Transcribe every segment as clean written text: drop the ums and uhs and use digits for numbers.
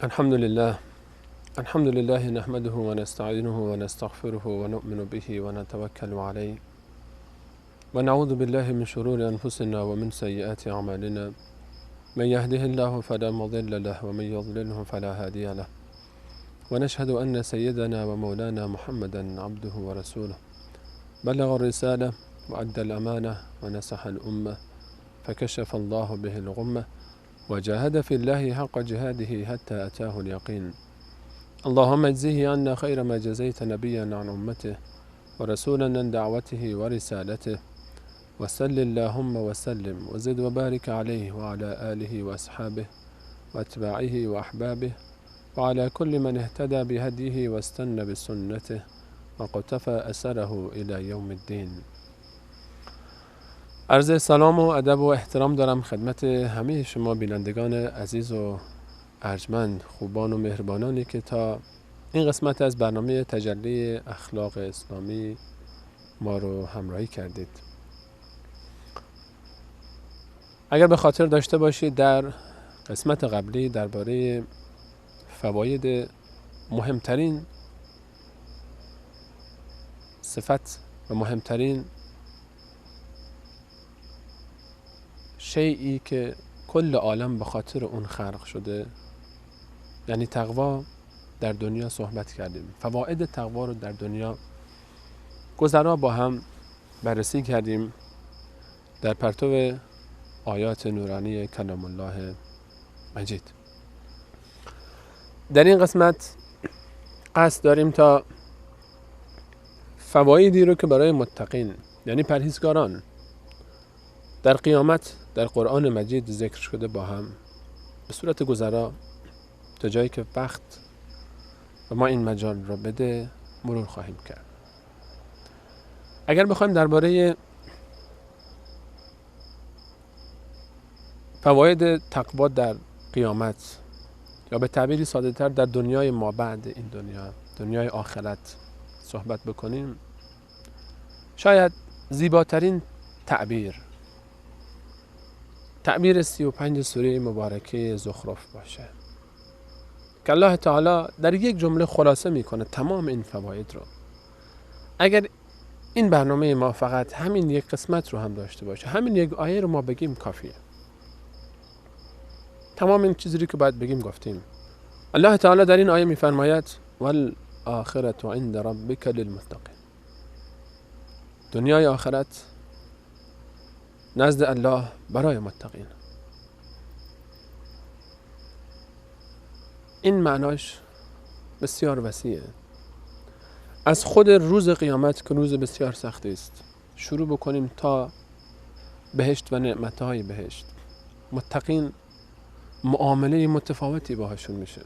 الحمد لله الحمد لله نحمده ونستعينه ونستغفره ونؤمن به ونتوكل عليه ونعوذ بالله من شرور أنفسنا ومن سيئات أعمالنا من يهده الله فلا مضل له ومن يضلله فلا هادي له ونشهد أن سيدنا ومولانا محمدا عبده ورسوله بلغ الرسالة وأدى الأمانة ونصح الأمة فكشف الله به الغمة وجاهد في الله حق جهاده حتى أتاه اليقين اللهم اجزه عنا خير ما جزيت نبيا عن أمته ورسولا عن دعوته ورسالته وسل اللهم وسلم وزد وبارك عليه وعلى آله وأصحابه وأتباعه وأحبابه وعلى كل من اهتدى بهديه واستنى بسنته وقتفى أثره إلى يوم الدين. عرض سلام و ادب و احترام دارم خدمت همه شما بینندگان عزیز و ارجمند، خوبان و مهربانانی که تا این قسمت از برنامه تجلی اخلاق اسلامی ما رو همراهی کردید. اگر به خاطر داشته باشید در قسمت قبلی درباره فواید مهمترین صفت و مهمترین شیئی که کل عالم به خاطر اون خلق شده، یعنی تقوا، در دنیا صحبت کردیم. فواید تقوا رو در دنیا گذرا با هم بررسی کردیم در پرتو آیات نورانی کلام الله مجید. در این قسمت قصد داریم تا فوایدی رو که برای متقین یعنی پرهیزگاران در قیامت در قرآن مجید ذکر شده با هم به صورت گذرا تا جایی که وقت و ما این مجال را بده مرور خواهیم کرد. اگر بخوایم درباره فواید تقوا در قیامت یا به تعبیری ساده تر در دنیای ما بعد این دنیا، دنیای آخرت صحبت بکنیم، شاید زیباترین تعبیر 35 سوره مبارکه زخرف باشه که الله تعالی در یک جمله خلاصه میکنه تمام این فواید رو. اگر این برنامه ما فقط همین یک قسمت رو هم داشته باشه، همین یک آیه رو ما بگیم کافیه. تمام این چیزی که باید بگیم گفتیم. الله تعالی در این آیه میفرماید والآخرة عند ربک للمتقین. دنیای آخرت نزد الله برای متقین. این معناش بسیار وسیعه. از خود روز قیامت که روز بسیار سختی است شروع بکنیم تا بهشت و نعمتهای بهشت. متقین معامله متفاوتی باهاشون میشه.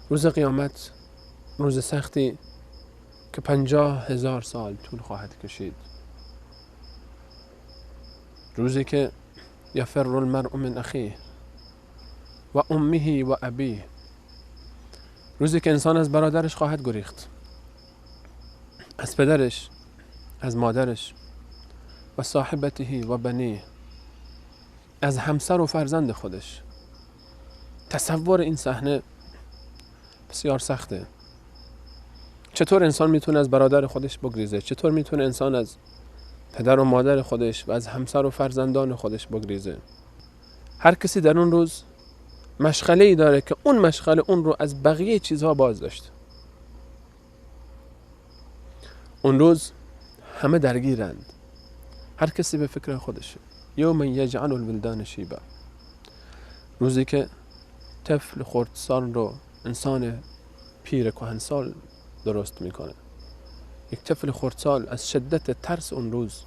روز قیامت روز سختی که 50,000 سال طول خواهد کشید. روزی که یفر المرء من اخیه و امه و ابیه. روزی که انسان از برادرش خواهد گریخت، از پدرش، از مادرش و صاحبته و بنیه، از همسر و فرزند خودش. تصور این صحنه بسیار سخته. چطور انسان میتونه از برادر خودش بگریزه؟ چطور میتونه انسان از پدر و مادر خودش و از همسر و فرزندان خودش بگریزه؟ هر کسی در اون روز مشغله‌ای داره که اون مشغله اون رو از بقیه چیزها باز داشته. اون روز همه درگیرند، هر کسی به فکر خودشه. یوم یجعل الولدان شیبا. روزی که طفل خردسال رو انسان پیر کهنسال درست میکنه. یک طفل خردسال از شدت ترس اون روز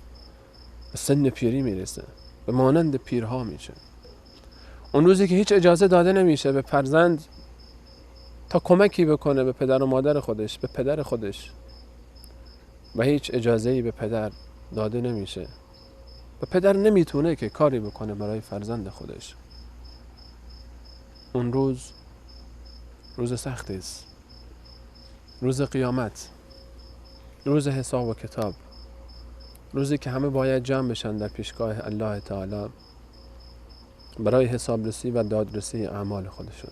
به سن پیری میرسه، به مانند پیرها میشه. اون روزی که هیچ اجازه داده نمیشه به فرزند تا کمکی بکنه به پدر و مادر خودش، به پدر خودش، و هیچ اجازه‌ای به پدر داده نمیشه. و پدر نمیتونه که کاری بکنه برای فرزند خودش. اون روز سختی است. روز قیامت، روز حساب و کتاب، روزی که همه باید جمع بشن در پیشگاه الله تعالی برای حسابرسی و دادرسی اعمال خودشون.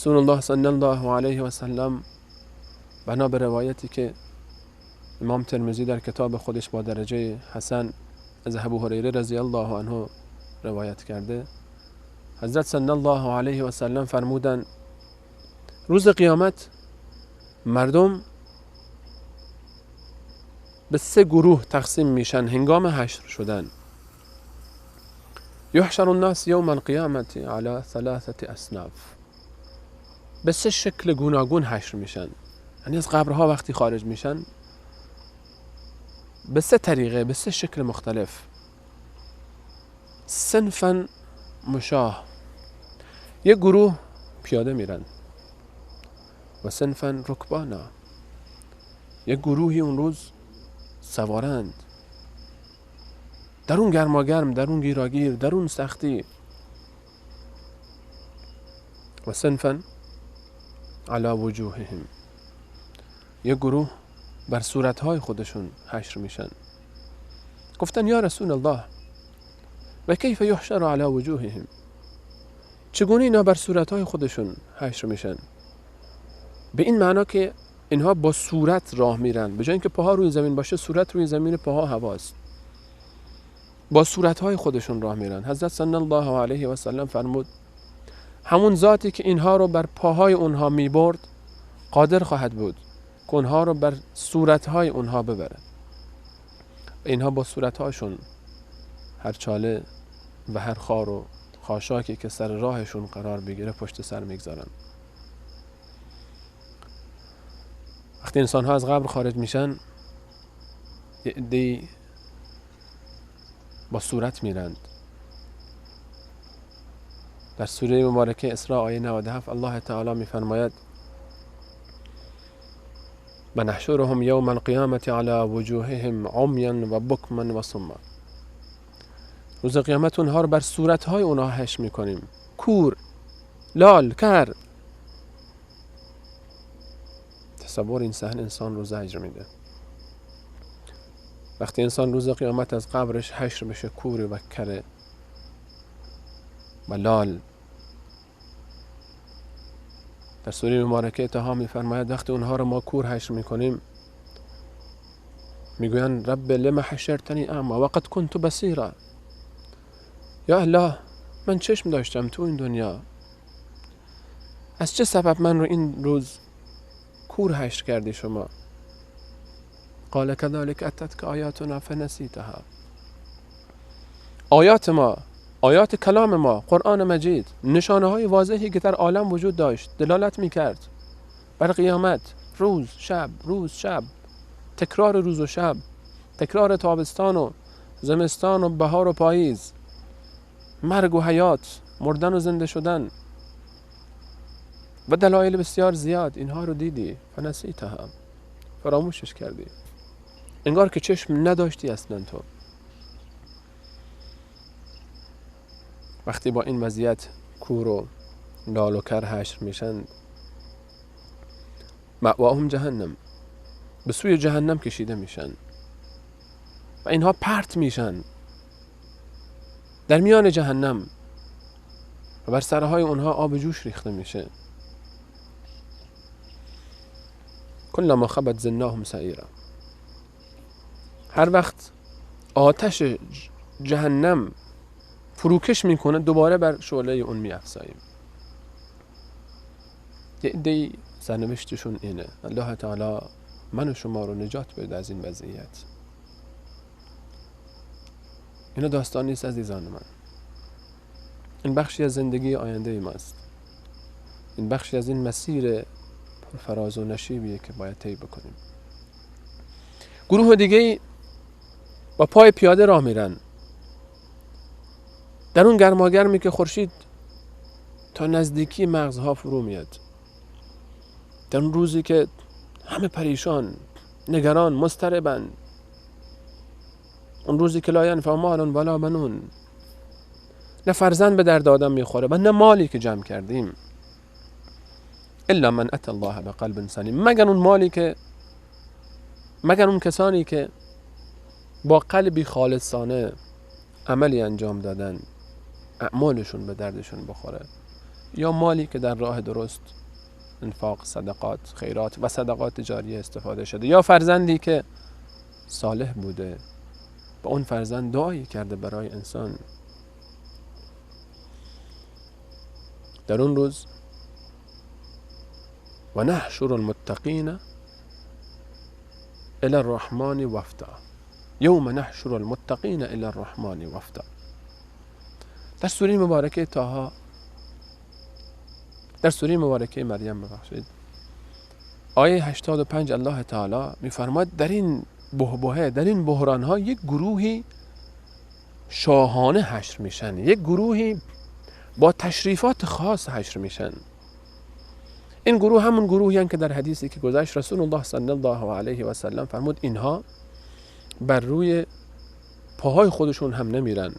رسول الله صلی الله علیه و سلم بنا به روایتی که امام ترمذی در کتاب خودش با درجه حسن از ابو هریره رضی الله عنه روایت کرده، حضرت صلی الله علیه و سلم فرمودند روز قیامت مردم به 3 گروه تقسیم میشن هنگام حشر شدن. یحشر الناس یوم القیامت علی 3 اصناف. به 3 شکل گوناگون حشر میشن، یعنی از قبرها وقتی خارج میشن به 3 طریقه، به 3 شکل مختلف. صنفا مشاه، یک گروه پیاده میرن، و صنفا رکبانا، یک گروهی اون روز سوارند، در اون گرماگرم، در اون گیراگیر، در اون سختی. و صنفا علی وجوههم، یک گروه بر صورتهای خودشون حشر میشن. گفتن یا رسول الله و کیف یحشر علی وجوههم، چگونه اینا بر صورتهای خودشون حشر میشن؟ به این معنا که اینها با صورت راه میرن، به جای اینکه پاها روی زمین باشه صورت روی زمین، پاها هواست، با صورتهای خودشون راه میرن. حضرت صلی الله علیه و سلم فرمود همون ذاتی که اینها رو بر پاهای اونها میبرد قادر خواهد بود که اونها رو بر صورتهای اونها ببره. اینها با صورتهاشون هر چاله و هر خار و خاشاکی که سر راهشون قرار بگیره پشت سر میگذارن. وقتی انسان ها از قبر خارج میشن یه عده‌ای با صورت میرند. در سوره مبارکه اسراء آیه 97 الله تعالی میفرماید و نحشرهم یوم القیامة علی وجوههم عمیا و بکما و صما. روز قیامت اونها رو بر صورتهای اونها حشر میکنیم، کور، لال، کر. تصور این صحنه انسان رو زجر میده. وقتی انسان روز قیامت از قبرش حشر بشه کور و کره و لال. در سوره مبارکه طه میفرماید وقتی اونها رو ما کور حشر میکنیم میگوین رب لما حشرتنی اعمی وقد كنت بصیرا، یا الله من چشم داشتم تو این دنیا، از چه سبب من رو این روز کور حشر کردی شما؟ قال كذلك اتتك آیاتنا فنسیتها. آیات ما، آیات کلام ما، قرآن مجید، نشانه های واضحی که در عالم وجود داشت دلالت میکرد بر قیامت، روز شب، روز شب، تکرار روز و شب، تکرار تابستان و زمستان و بهار و پاییز، مرگ و حیات، مردن و زنده شدن و دلایل بسیار زیاد. اینها رو دیدی فنسیتها، فراموشش کردی، انگار که چشم نداشتی اصلا. تو وقتی با این وضعیت کور و لال و کر حشر میشن مأواهم جهنم، به سوی جهنم کشیده میشن و اینها پرت میشن در میان جهنم و بر سرهای اونها آب جوش ریخته میشه. کلما خبت زدناهم سعیرا، هر وقت آتش جهنم فروکش میکنه دوباره بر شعله اون میافزاییم. یه عده‌ای سرنوشتشون اینه. الله تعالی من و شما رو نجات بده از این وضعیت. اینا داستان نیست عزیزان من، این بخشی از زندگی آینده ماست، این بخشی از این مسیر فراز و نشیبیه که باید طی بکنیم. گروه دیگه با پای پیاده راه میرن در اون گرماگرمی که خورشید تا نزدیکی مغزها فرو میاد، در اون روزی که همه پریشان، نگران، مضطربن، اون روزی که لا ینفع مال ولا بنون، نه فرزند به درد آدم میخوره و نه مالی که جمع کردیم، الا من اتى الله بقلب سلیم، مگر اون مالی که، مگر اون کسانی که با قلبی خالصانه عملی انجام دادن، اعمالشون به دردشون بخوره. یا مالی که در راه درست انفاق، صدقات، خیرات و صدقات جاریه استفاده شده، یا فرزندی که صالح بوده و اون فرزند دعایی کرده برای انسان. در اون روز و نحشر المتقین الی الرحمن وفدا، یوم نحشر المتقین الی الرحمن وفدا. در سوره مبارکه طه، در سوره مبارکه مریم ببخشید، آیه 85 الله تعالی میفرماد در این بحبوحه، در این بحران ها یک گروهی شاهانه حشر میشن، یک گروهی با تشریفات خاص حشر میشن. این گروه همون گروهی هستند که در حدیثی که گذشت رسول الله صلی الله علیه و سلم فرمود اینها بر روی پاهای خودشون هم نمیرن.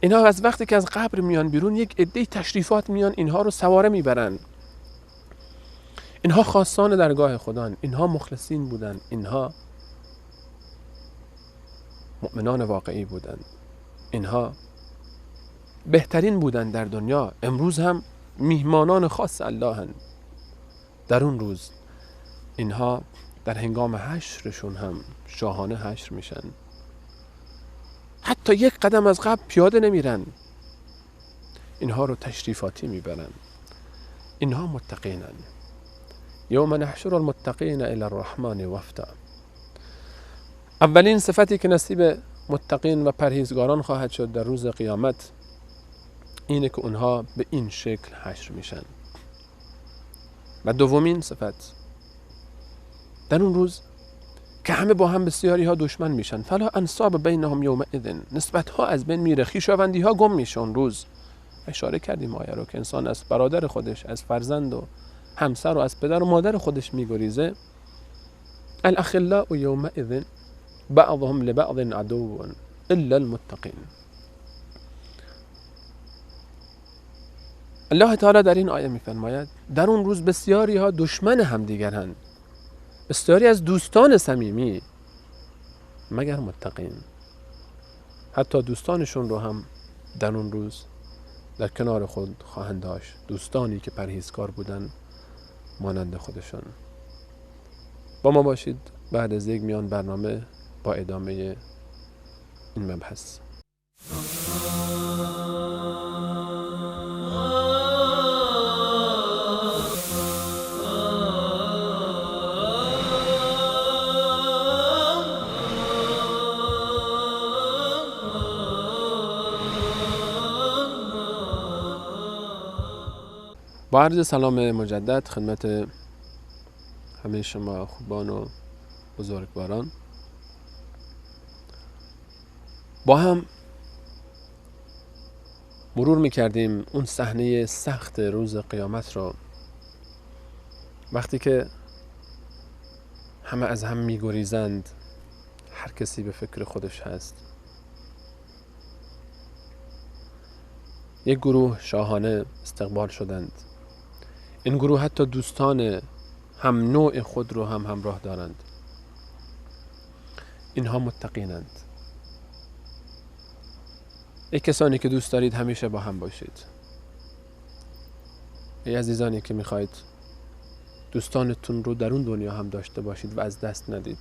اینها از وقتی که از قبر میان بیرون یک عده تشریفات میان اینها رو سواره میبرن. اینها خاصان درگاه خدان، اینها مخلصین بودن، اینها مؤمنان واقعی بودن، اینها بهترین بودن در دنیا، امروز هم میهمانان خاص الله هستند. در اون روز اینها در هنگام حشرشون هم شاهانه حشر میشن، حتی یک قدم از قبل پیاده نمیرن، اینها رو تشریفاتی میبرن. اینها متقینن. یوم نحشر المتقین الی الرحمن وفدا. اولین صفتی که نصیب متقین و پرهیزگاران خواهد شد در روز قیامت اینه که اونها به این شکل حشر میشن. و دومین صفت، در اون روز که همه با هم بسیاری ها دشمن میشن، فلا انصاب بینهم یومئذ، نسبت ها از بین میره، خویشاوندی ها گم میشه. اون روز اشاره کردیم آیه رو که انسان از برادر خودش، از فرزند و همسر و از پدر و مادر خودش میگریزه. الاخلاء یومئذ بعضهم لبعض عدو الا المتقین. الله تعالی در این آیه میفرماید در اون روز بسیاری ها دشمن همدیگرند، بسیاری از دوستان صمیمی، مگر متقین. حتی دوستانشون رو هم در اون روز در کنار خود خواهند داشت، دوستانی که پرهیزکار بودن مانند خودشان. با ما باشید بعد از یک میان برنامه با ادامه این مبحث. با عرض سلام مجدد خدمت همه شما خوبان و بزرگواران، با هم مرور میکردیم اون صحنه سخت روز قیامت رو، وقتی که همه از هم میگریزند، هر کسی به فکر خودش هست. یک گروه شاهانه استقبال شدند. این گروه حتی دوستان هم نوع خود رو هم همراه دارند. اینها متقینند. ای کسانی که دوست دارید همیشه با هم باشید. ای عزیزانی که میخواید دوستانتون رو در اون دنیا هم داشته باشید و از دست ندید،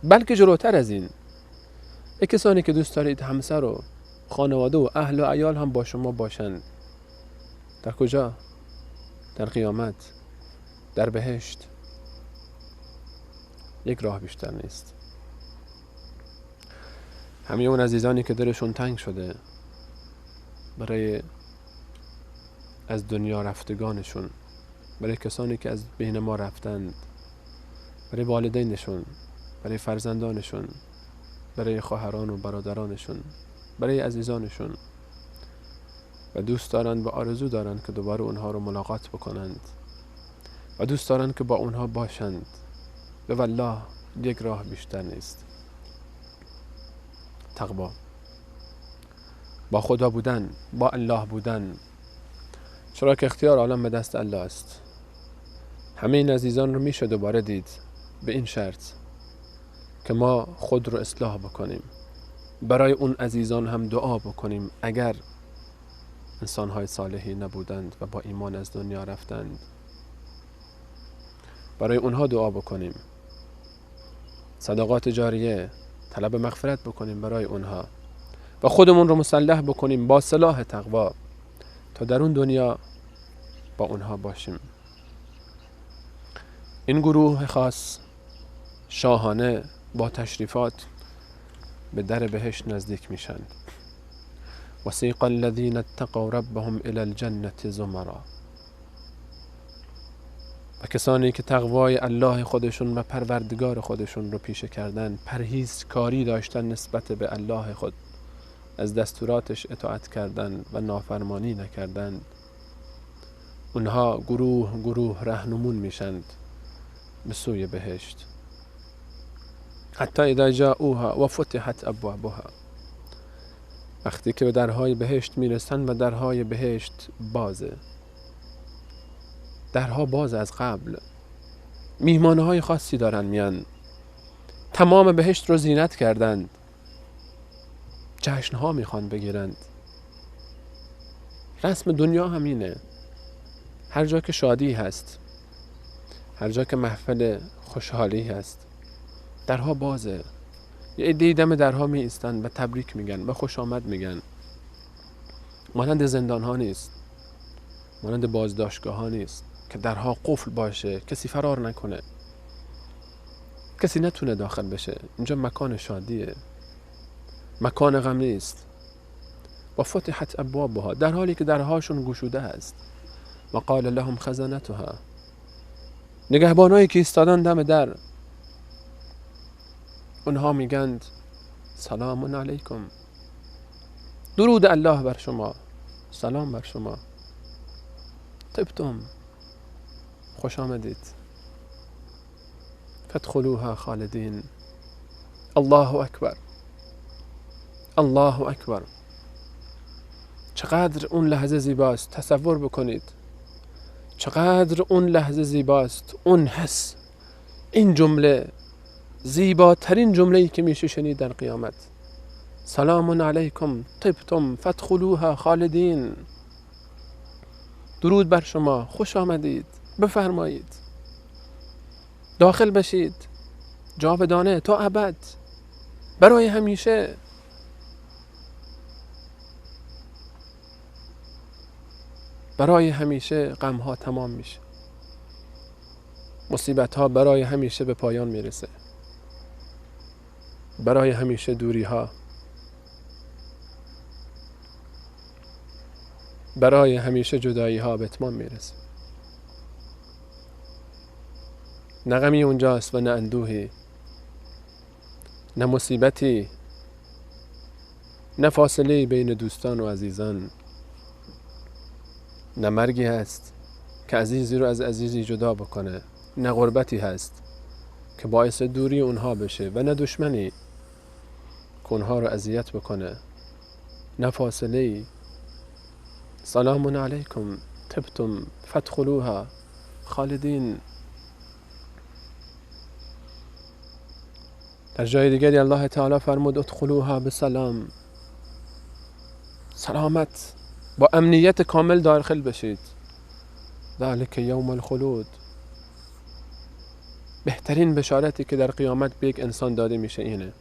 بلکه جلوتر از این، ای کسانی که دوست دارید همسر و خانواده و اهل و عیال هم با شما باشند. در کجا؟ در قیامت، در بهشت. یک راه بیشتر نیست. همه اون عزیزانی که دلشون تنگ شده برای از دنیا رفتگانشون، برای کسانی که از بین ما رفتند، برای والدینشون، برای فرزندانشون، برای خواهران و برادرانشون، برای عزیزانشون، و دوست دارند و آرزو دارند که دوباره اونها رو ملاقات بکنند و دوست دارند که با اونها باشند. به والله یک راه بیشتر نیست. تقوا، با خدا بودن، با الله بودن، چرا که اختیار عالم به دست الله است. همه این عزیزان رو میشه دوباره دید، به این شرط که ما خود رو اصلاح بکنیم، برای اون عزیزان هم دعا بکنیم. اگر انسان‌های صالحی نبودند و با ایمان از دنیا رفتند. برای اونها دعا بکنیم، صدقات جاریه، طلب مغفرت بکنیم برای اونها و خودمون رو مسلح بکنیم با سلاح تقوا تا در اون دنیا با اونها باشیم. این گروه خاص شاهانه با تشریفات به در بهشت نزدیک میشن. وسیق الذین اتقوا ربهم الی الجنة زمرا. و کسانی که تقوای الله خودشون و پروردگار خودشون رو پیشه کردن، پرهیزکاری داشتن نسبت به الله خود، از دستوراتش اطاعت کردن و نافرمانی نکردن، اونها گروه گروه رهنمون میشند به سوی بهشت. حتی اذا جاءوها و فتحت ابوابها. وقتی که به درهای بهشت میرسن و درهای بهشت بازه، درها باز از قبل، میهمانهای خاصی دارن میان، تمام بهشت رو زینت کردند، جشنها میخوان بگیرند. رسم دنیا همینه، هر جا که شادی هست، هر جا که محفل خوشحالی هست، درها بازه. یه عده‌ای دم درها می ایستن و تبریک میگن و خوش آمد میگن. مانند زندان ها نیست، مانند بازداشتگاه ها نیست که درها قفل باشه، کسی فرار نکنه، کسی نتونه داخل بشه. اینجا مکان شادیه، مکان غم نیست. و فتحت ابوابها، در حالی که درهاشون گشوده است. و قال لهم خزنتها، نگهبانایی که ایستادن دم در، اونها میگند سلام علیکم، درود الله بر شما، سلام بر شما، طبتم، خوش آمدید، فادخلوها خالدین. الله اکبر، الله اکبر. چقدر اون لحظه زیباست، تصور بکنید چقدر اون لحظه زیباست. اون حس، این جمله زیباترین جمله‌ای که میشه شنید در قیامت. سلام علیکم طبتم فادخلوها خالدین، درود بر شما، خوش آمدید، بفرمایید، داخل بشید، جاودانه، تا ابد، برای همیشه. برای همیشه غم ها تمام میشه، مصیبت ها برای همیشه به پایان میرسه، برای همیشه دوری ها، برای همیشه جدایی ها به اتمام میرسه. نه غمی اونجاست و نه اندوهی، نه مصیبتی، نه فاصله بین دوستان و عزیزان، نه مرگی هست که عزیزی رو از عزیزی جدا بکنه، نه غربتی هست که باعث دوری اونها بشه، و نه دشمنی که اونها رو اذیت بکنه، نه فاصله‌ای. سلام علیکم طبتم فادخلوها خالدین. در جای دیگری الله تعالی فرمود ادخلوها بسلام، سلامت، با امنیت کامل داخل بشید. ذلک یوم الخلود، بهترین بشارتی که در قیامت به یک انسان داده میشه اینه.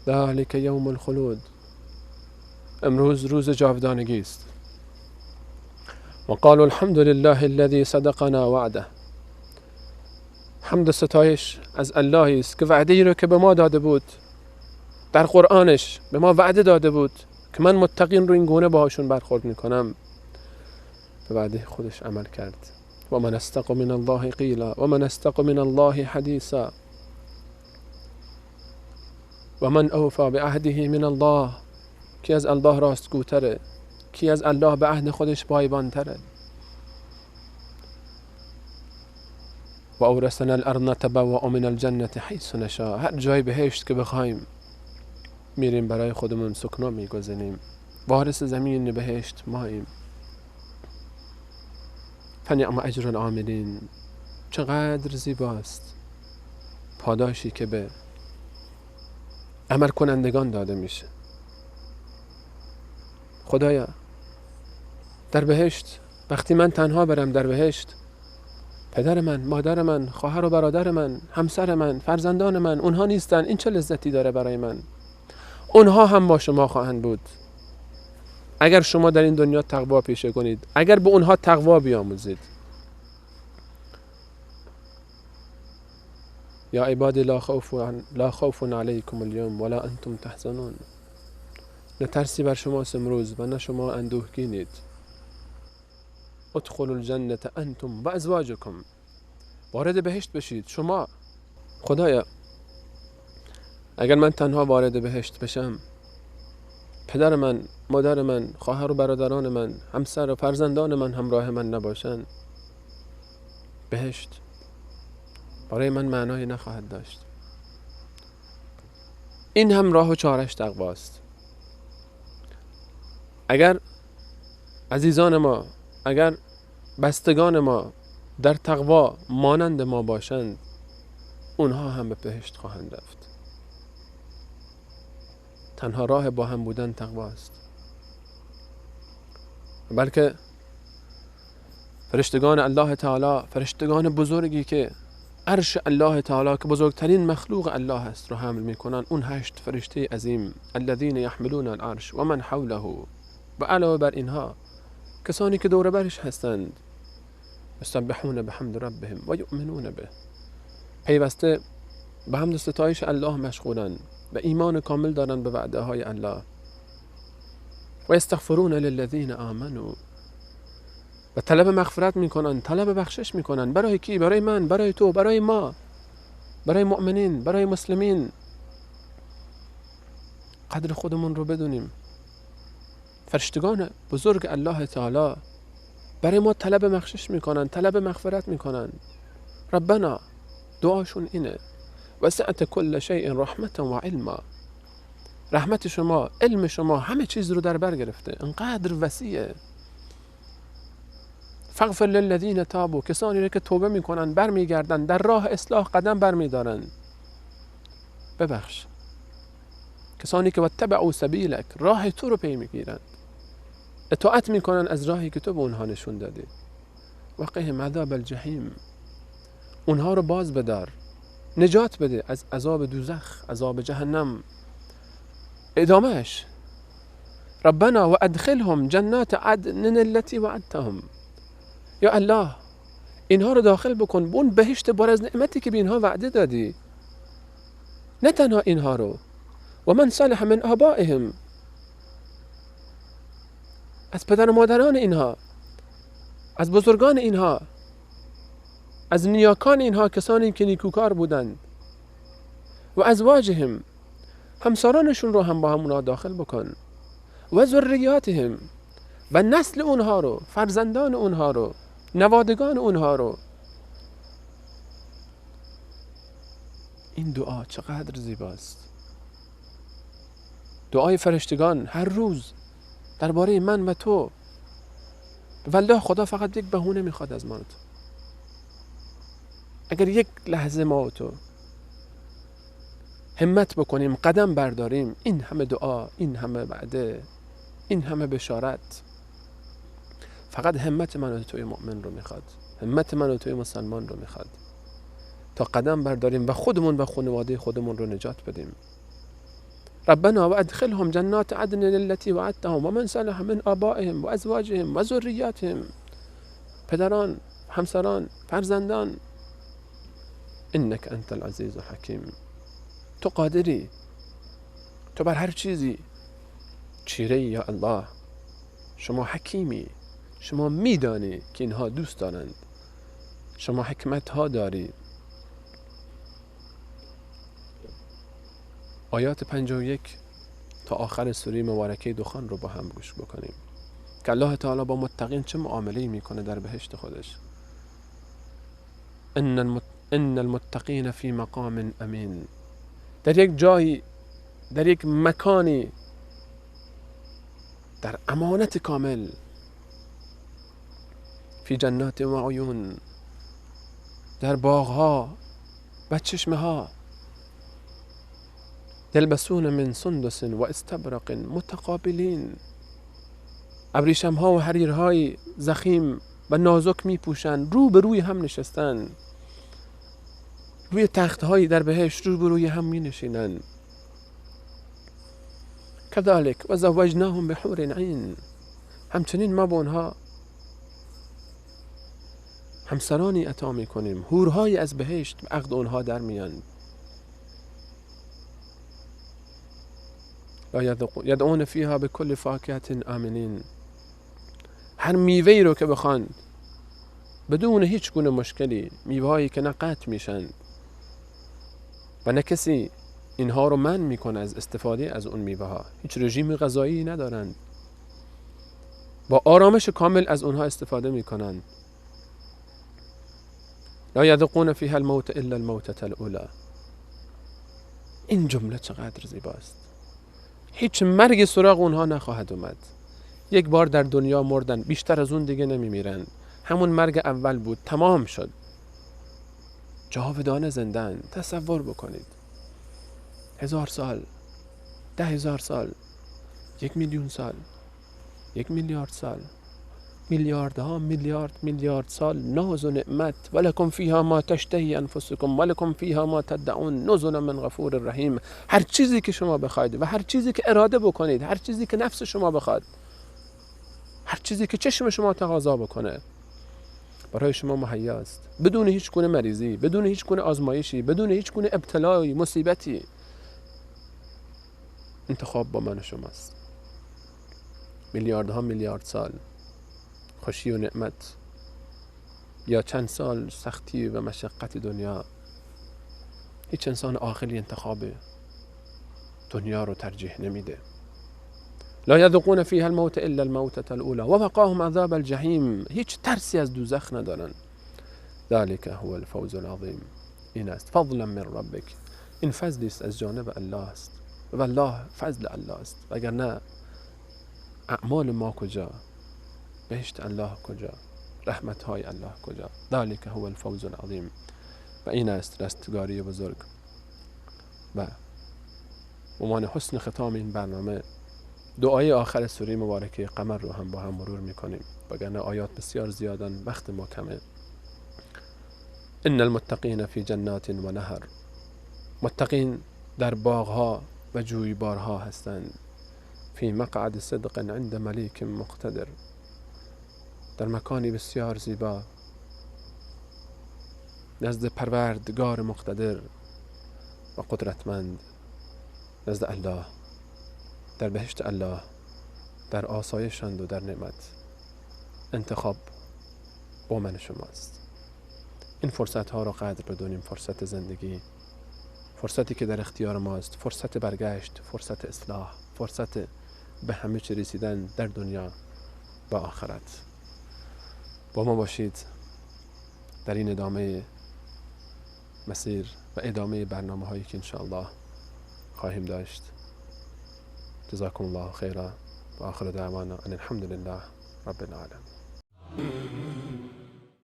ذلک یوم الخلود، امروز روز جاودانگی است. و قالوا الحمد لله الذي صدقنا وعده. حمد و ستایش از الله است که وعده ای رو که به ما داده بود، در قرآنش به ما وعده داده بود که من متقین رو این گونه باهاشون برخورد میکنم، به وعده خودش عمل کرد. و من استق من الله قیلا و من استق من الله حدیثا و من اوفا بعهده من الله. کی از الله راستگوتره؟ کی از الله به عهد خودش پایبانتره؟ و اورثنا الارض نتبوأ من الجنة حیث نشاء. هر جای بهشت که بخوایم میریم برای خودمون سکنا میگذاریم، وارث زمین بهشت ماییم. فنعم اجر العاملین، چقدر زیباست پاداشی که به عمل کنندگان داده میشه. خدایا در بهشت وقتی من تنها برم در بهشت، پدر من، مادر من، خواهر و برادر من، همسر من، فرزندان من، اونها نیستن، این چه لذتی داره برای من؟ اونها هم با شما خواهند بود اگر شما در این دنیا تقوا پیشه کنید، اگر به اونها تقوا بیاموزید. یا عبادی لا خوف علیکم اليوم ولا انتم تحزنون. نه ترسی بر شما امروز و نه شما اندوهگینید. ادخلوا الجنة انتم و ازواجکم. وارد بهشت بشید شما. خدایا اگر من تنها وارد بهشت بشم، پدر من، مادر من، خواهر و برادران من، همسر و فرزندان من همراه من نباشن، بهشت برای من معنایی نخواهد داشت. این هم راه و چارش تقواست. اگر عزیزان ما، اگر بستگان ما در تقوا مانند ما باشند، اونها هم به بهشت خواهند رفت. تنها راه با هم بودن تقواست. بلکه فرشتگان الله تعالی، فرشتگان بزرگی که عرش الله تعالی که بزرگترین مخلوق الله است رو حمل میکنن، اون 8 فرشته عظیم، الذین یحملون العرش و من حوله، و علاوه بر اینها کسانی که دور برش هستند، یسبحون بحمد ربهم و یؤمنون به، پیوسته به حمد و ستایش الله مشغولن و ایمان کامل دارن به وعده های الله. و یستغفرون للذین آمنوا، و طلب مغفرت میکنن، طلب بخشش میکنن. برای کی؟ برای من، برای تو، برای ما، برای مؤمنین، برای مسلمین. قدر خودمون رو بدونیم. فرشتگان بزرگ الله تعالی برای ما طلب بخشش میکنن، طلب مغفرت میکنن. ربنا، دعاشون اینه، وسعت کل شیء رحمت و علما. رحمت شما، علم شما همه چیز رو در بر گرفته، انقدر وسیعه. فاغفر للذین تابوا، کسانی رو که توبه میکنن، برمیگردن، در راه اصلاح قدم برمیدارن، ببخش. کسانی که واتبعوا سبیلک، راه تو رو پی میگیرن، اطاعت میکنن از راهی که تو به اونها نشون دادی. وقهم عذاب الجحیم، اونها رو باز بدار، نجات بده از عذاب دوزخ، عذاب جهنم. ادامهش ربنا و ادخلهم جنات عدن التي وعدتهم، یا الله اینها رو داخل بکن به اون بهشت بر از نعمتی که به اینها وعده دادی. نه تنها اینها رو، و من صلح من آبائهم، از پدر و مادران اینها، از بزرگان اینها، از نیاکان اینها، کسانی که نیکوکار بودند. و ازواجهم، همسرانشون رو هم با همونا داخل بکن. و ذریاتهم، و نسل اونها رو، فرزندان اونها رو، نوادگان اونها رو. این دعا چقدر زیباست. دعای فرشتگان هر روز درباره من و تو. والله خدا فقط یک بهونه میخواد از ما و تو. اگر یک لحظه ما و تو همت بکنیم، قدم برداریم، این همه دعا، این همه وعده، این همه بشارت، فقط همت من و توی مؤمن رو میخواد، همت من و توی مسلمان رو میخواد تا قدم برداریم و خودمون و خانواده خودمون رو نجات بدیم. ربنا و ادخلهم جنات عدن التي وعدتهم و من صلح من آبائهم و ازواجهم و ذریاتهم، پدران، همسران، فرزندان. انک انت العزیز الحکیم، تو قادری، تو بر هر چیزی چیره. یا الله شما حکیمی، شما میدانی که اینها دوست دارند، شما حکمت ها داری. آیات 51 تا آخر سوره مبارکه دخان رو با هم گوش بکنیم که الله تعالی با متقین چه معامله‌ای میکنه در بهشت خودش. ان المتقین فی مقام امین، در یک جایی، در یک مکانی، در امانت کامل. فی جنات و عیون، در باغها و چشمه ها. یلبسون من سندس و استبرق متقابلین، ابریشم‌ها و حریرهای ضخیم و نازک میپوشند، رو به روی هم نشستن، روی تخت‌هایی در بهشت رو به روی هم مینشینند. كذلك وزوجناهم بحور عین، همچنین ما به اونها همسرانی عطا میکنیم، حورهای از بهشت به عقد اونها در میان. یدعون فیها بكل فاکهة آمنین، هر میوه‌ای رو که بخوان بدون هیچ گونه مشکلی، میوه‌هایی که نه قطع میشن و نه کسی اینها رو منع میکنه از استفاده از اون میوه ها، هیچ رژیم غذایی ندارن، با آرامش کامل از اونها استفاده میکنن. لا یذوقون فیها الموت الا الموتة الاولى. این جمله چقدر زیباست. هیچ مرگ سراغ اونها نخواهد اومد. یک بار در دنیا مردن، بیشتر از اون دیگه نمیمیرن. همون مرگ اول بود، تمام شد. جاودانه زندن. تصور بکنید 1000 سال، 10,000 سال، 1,000,000 سال، 1,000,000,000 سال، میلیاردها میلیارد سال ناز و نعمت. ولکم فیها ما تشتهی انفسکم ولکم فیها ما تدعون نزلا من غفور رحیم. هر چیزی که شما بخواید و هر چیزی که اراده بکنید، هر چیزی که نفس شما بخواد، هر چیزی که چشم شما تقاضا بکنه برای شما مهیا است، بدون هیچ گونه مریضی، بدون هیچ گونه آزمایشی، بدون هیچ گونه ابتلایی، مصیبتی. انتخاب با من و شماست. میلیاردها میلیارد سال خوشی و نعمت یا چند سال سختی و مشقت دنیا. هیچ انسان عاقلی انتخاب دنیا رو ترجیح نمیده. لا یذوقون فیها الموت الا الموتة الاولى ووقاهم عذاب الجحیم. هیچ ترسی از دوزخ ندارن. ذلك هو الفوز العظیم. این است فضلا من ربک. این فضلی است از جانب الله است و الله فضل الله است. وگرنه اعمال ما کجا، بهشت الله کجا، رحمت های الله کجا. ذلك هو الفوز العظیم. و این است رستگاری بزرگ. و عنوان حسن ختام این برنامه دعای آخر سوره مبارکه قمر رو هم با هم مرور میکنیم، وگرنه آیات بسیار زیادن، وقت ما کمه. ان المتقین فی جنات و نهر. متقین در باغها و جویبارها هستند. فی مقعد صدق عند ملیک مقتدر. در مکانی بسیار زیبا نزد پروردگار مقتدر و قدرتمند، نزد الله، در بهشت الله، در آسایشند و در نعمت. انتخاب با من شماست. این فرصت ها را قدر بدونیم. فرصت زندگی، فرصتی که در اختیار ماست، فرصت برگشت، فرصت اصلاح، فرصت به همه چه رسیدن در دنیا و آخرت. با ما باشید در این ادامه مسیر و ادامه برنامه هایی که انشاءالله خواهیم داشت. جزاكم الله خيرا و آخر دعوانا ان الحمد لله رب العالمين.